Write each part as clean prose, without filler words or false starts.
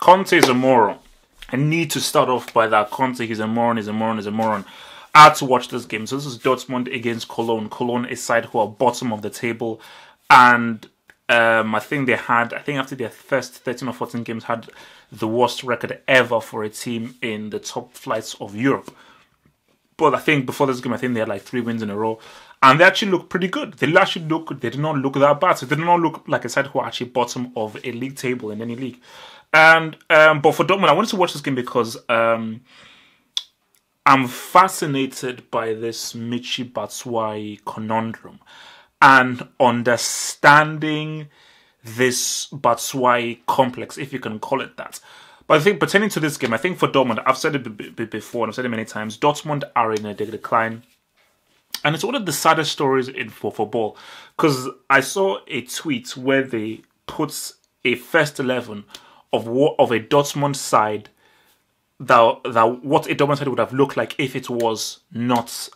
Conte is a moron. I need to start off by that. Conte, he's a moron, he's a moron, he's a moron. I had to watch this game. So this is Dortmund against Cologne. Cologne, a side who are bottom of the table. And I think after their first 13 or 14 games had the worst record ever for a team in the top flights of Europe. But I think before this game, I think they had like 3 wins in a row. And they actually looked pretty good. They did not look that bad. So they did not look like a side who are actually bottom of a league table in any league. And but for Dortmund, I wanted to watch this game because I'm fascinated by this Michy Batshuayi conundrum and understanding this Batshuayi complex, if you can call it that. But I think pertaining to this game, I think for Dortmund, I've said it before and I've said it many times, Dortmund are in a decline. And it's one of the saddest stories for football, because I saw a tweet where they put a first 11 of a Dortmund side that what a Dortmund side would have looked like if it was not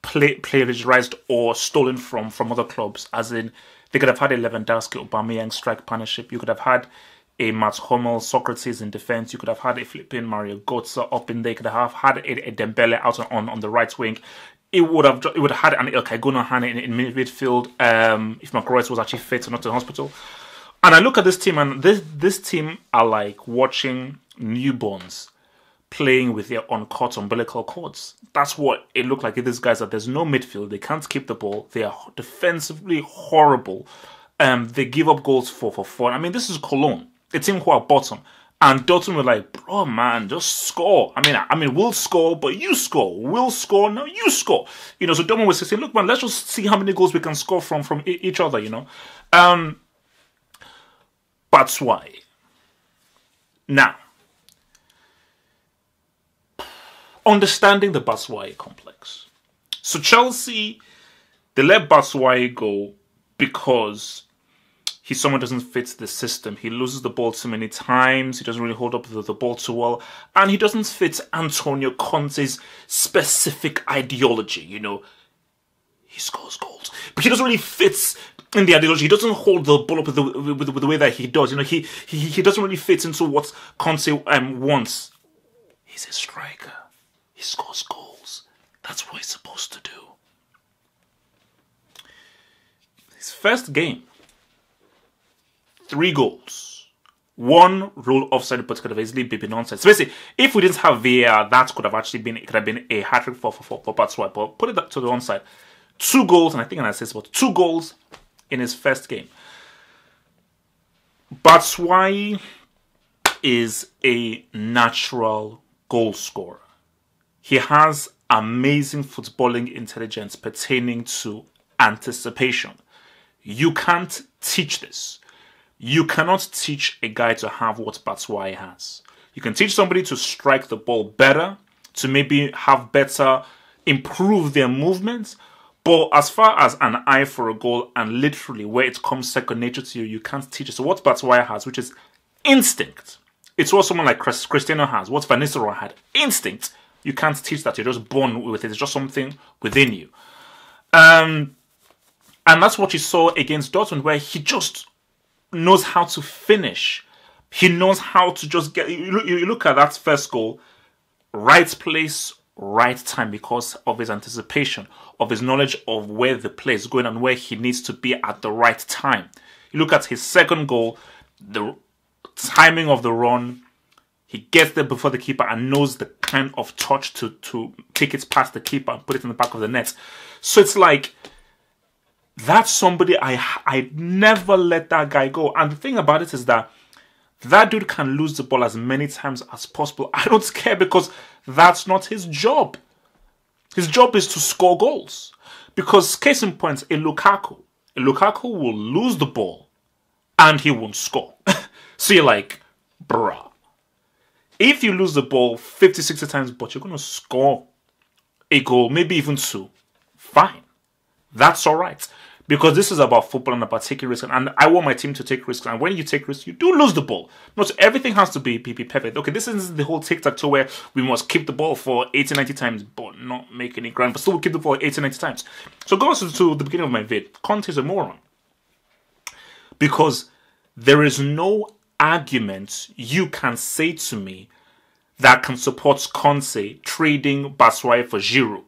plagiarized or stolen from other clubs. As in, they could have had a Lewandowski Aubameyang strike partnership. You could have had a Mats Hummels, Socrates in defense. You could have had a flipping Mario Götze up in there. You could have had a Dembele out on the right wing. It would have had an Ilkay Gundogan in midfield if McGroyce was actually fit or not in hospital. And I look at this team, and this team are like watching newborns playing with their uncut umbilical cords. That's what it looked like. These guys, that there's no midfield. They can't keep the ball. They are defensively horrible. They give up goals for fun. I mean, this is Cologne, a team who are bottom. And Dortmund were like, bro, man, just score. I mean, we'll score, but you score. We'll score, no, you score. You know, so Dortmund was saying, look, man, let's just see how many goals we can score from each other, you know. Batshuayi. Now, understanding the Batshuayi complex. So Chelsea, they let Batshuayi go because someone doesn't fit the system. He loses the ball too many times. He doesn't really hold up the ball too well. And he doesn't fit Antonio Conte's specific ideology, you know. He scores goals, but he doesn't really fit in the ideology. He doesn't hold the ball up with the way that he does. You know, he doesn't really fit into what Conte wants. He's a striker. He scores goals. That's what he's supposed to do. His first game, 3 goals. 1 rule offside, but could have easily been onside. So basically, if we didn't have VAR, that could have actually been a hat-trick for Batshuayi. But put it to the onside. 2 goals, and I think an assist, but 2 goals in his first game. Batshuayi is a natural goal scorer. He has amazing footballing intelligence pertaining to anticipation. You can't teach this. You cannot teach a guy to have what Batshuayi has. You can teach somebody to strike the ball better, to maybe have improve their movements, but as far as an eye for a goal and literally where it comes second nature to you, you can't teach it. So what Batshuayi has, which is instinct, it's what someone like Cristiano has, what Van Nistelrooy had, instinct. You can't teach that. You're just born with it. It's just something within you. And that's what you saw against Dortmund, where he just knows how to finish. He knows how to just get... You look at that first goal, right place, right time, because of his anticipation, of his knowledge of where the play is going and where he needs to be at the right time. You look at his second goal, the timing of the run, he gets there before the keeper and knows the kind of touch to kick it past the keeper and put it in the back of the net. So it's like, that's somebody I'd never let that guy go. And the thing about it is that dude can lose the ball as many times as possible. I don't care, because that's not his job. His job is to score goals. Because case in point, a Lukaku will lose the ball and he won't score. So you're like, bruh. If you lose the ball 50, 60 times, but you're going to score a goal, maybe even 2, fine. That's all right. Because this is about football and about taking risks. And I want my team to take risks. And when you take risks, you do lose the ball. Not everything has to be perfect. Okay, this is the whole tic-tac-toe where we must keep the ball for 80, 90 times, but not make any ground. But still keep the ball 80, 90 times. So going to the beginning of my vid, Conte is a moron. Because there is no argument you can say to me that can support Conte trading Batshuayi for Giroud?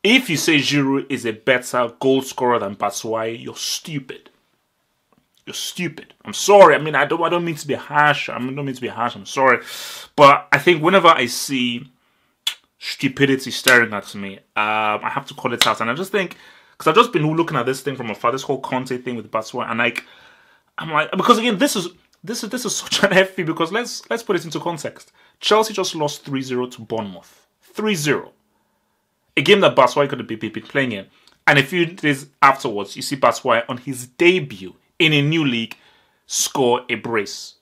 If you say Giroud is a better goal scorer than Batshuayi, you're stupid. You're stupid. I'm sorry. I mean, I don't mean to be harsh. I don't mean to be harsh. I'm sorry. But I think whenever I see stupidity staring at me, I have to call it out. And I just think, because I've just been looking at this thing from afar, this whole Conte thing with Batshuayi, and I'm like, because again, this is such an FP, because let's put it into context. Chelsea just lost 3-0 to Bournemouth. 3-0. A game that Batshuayi could have been playing in. And a few days afterwards, you see Batshuayi on his debut in a new league score a brace.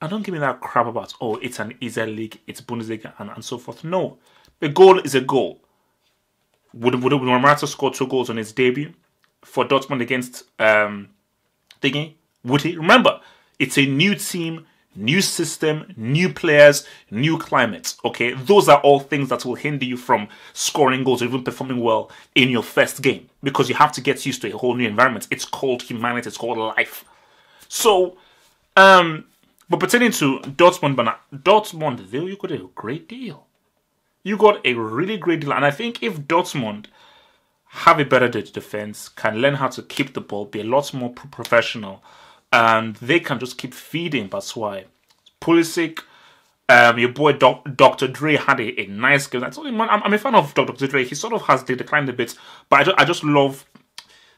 And don't give me that crap about, oh, it's an easier league, it's Bundesliga, and so forth. No. A goal is a goal. Would Morata score 2 goals on his debut for Dortmund against thingy? Would he? Remember, it's a new team, new system, new players, new climate. Okay, those are all things that will hinder you from scoring goals or even performing well in your first game, because you have to get used to a whole new environment. It's called humanity. It's called life. So, but pertaining to Dortmund, you got a great deal. You got a really great deal, and I think if Dortmund have a better defense, can learn how to keep the ball, be a lot more professional, and they can just keep feeding Batshuayi. Pulisic, your boy Dr. Dre had a nice game. I told him, man, I'm a fan of Dr. Dre. He sort of has declined a bit, but I just love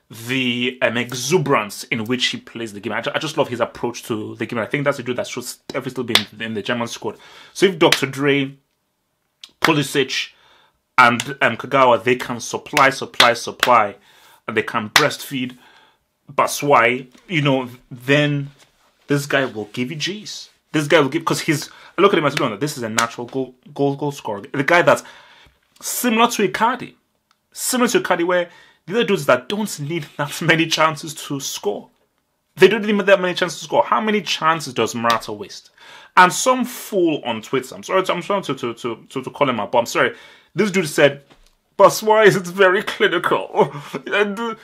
the exuberance in which he plays the game. I just love his approach to the game. I think that's a dude that should definitely still be in the German squad. So if Dr. Dre, Pulisic, and Kagawa, they can supply, and they can breastfeed Batshuayi, then this guy will give you G's. This guy will give, because I look at him as well, this is a natural goal scorer. The guy that's similar to Icardi, where the other dudes that don't need that many chances to score. They don't need that many chances to score. How many chances does Morata waste? And some fool on Twitter, I'm sorry to call him out, but I'm sorry, this dude said, Batshuayi is very clinical. And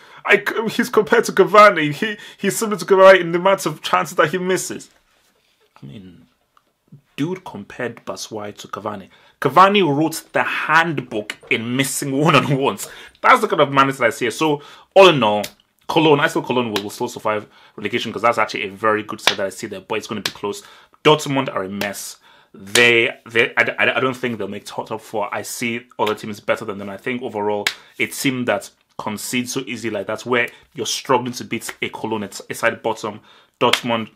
he's compared to Cavani. He's similar to Cavani in the amount of chances that he misses. I mean, dude compared Batshuayi to Cavani. Cavani wrote the handbook in missing one-on-ones. That's the kind of manager that I see. So, all in all, Cologne will still survive relegation, because that's actually a very good set that I see there, but it's going to be close. Dortmund are a mess. I don't think they'll make top 4. I see other teams better than them. I think overall, a team that concedes so easily like that's where you're struggling to beat a Cologne. It's a side bottom. Dortmund,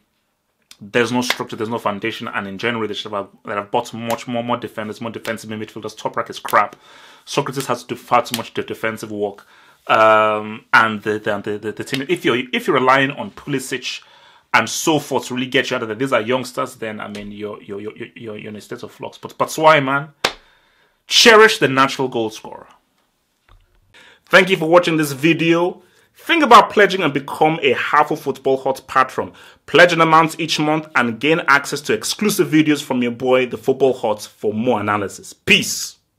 there's no structure, there's no foundation, and in January they have bought much more defenders, more defensive midfielders. Top rack is crap. Socrates has to do far too much defensive work. And the team, if you're relying on Pulisic and so forth to really get you out of there, these are youngsters, then I mean you're in a state of flux. But Batshuayi, man, cherish the natural goal scorer. Thank you for watching this video. Think about pledging and become a Half Football Hot patron. Pledge an amount each month and gain access to exclusive videos from your boy, the Football Hot, for more analysis. Peace.